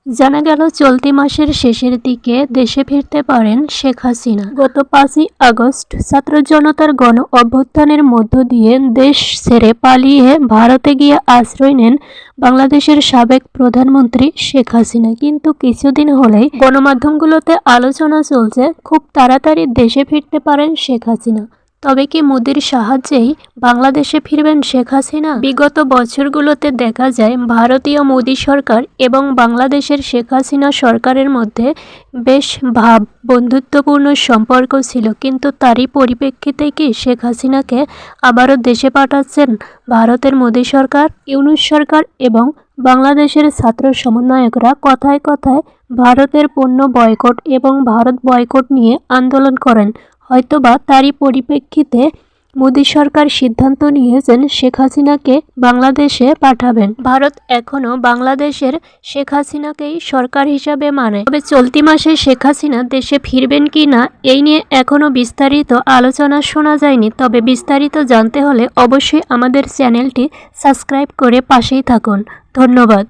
জানা গেল চলতি মাসের শেষের দিকে দেশে ফিরতে পারেন শেখ হাসিনা। গত 5ই আগস্ট ছাত্র জনতার গণ অভ্যুত্থানের মধ্য দিয়ে দেশ ছেড়ে পালিয়ে ভারতে গিয়ে আশ্রয় নেন বাংলাদেশের সাবেক প্রধানমন্ত্রী শেখ হাসিনা। কিন্তু কিছুদিন হলেই গণমাধ্যমগুলোতে আলোচনা চলছে খুব তাড়াতাড়ি দেশে ফিরতে পারেন শেখ হাসিনা। তবে কি মোদির সাহায্যেই বাংলাদেশে ফিরবেন শেখ হাসিনা? বিগত বছরগুলোতে দেখা যায় ভারতীয় মোদি সরকার এবং বাংলাদেশের শেখ হাসিনা সরকারের মধ্যে বেশ বন্ধুত্বপূর্ণ সম্পর্ক ছিল, কিন্তু তারই পরিপ্রেক্ষিতে কি শেখ হাসিনাকে আবারও দেশে পাঠাচ্ছেন ভারতের মোদি সরকার? ইউনূস সরকার এবং বাংলাদেশের ছাত্র সমন্বয়করা কথায় কথায় ভারতের পণ্য বয়কট এবং ভারত বয়কট নিয়ে আন্দোলন করেন। হয়তোবা তারই পরিপ্রেক্ষিতে মোদি সরকার সিদ্ধান্ত নিয়েছেন শেখ হাসিনাকে বাংলাদেশে পাঠাবেন। ভারত এখনও বাংলাদেশের শেখ হাসিনাকেই সরকার হিসাবে মানে। তবে চলতি মাসে শেখ হাসিনা দেশে ফিরবেন কি না এই নিয়ে এখনও বিস্তারিত আলোচনা শোনা যায়নি। তবে বিস্তারিত জানতে হলে অবশ্যই আমাদের চ্যানেলটি সাবস্ক্রাইব করে পাশেই থাকুন। ধন্যবাদ।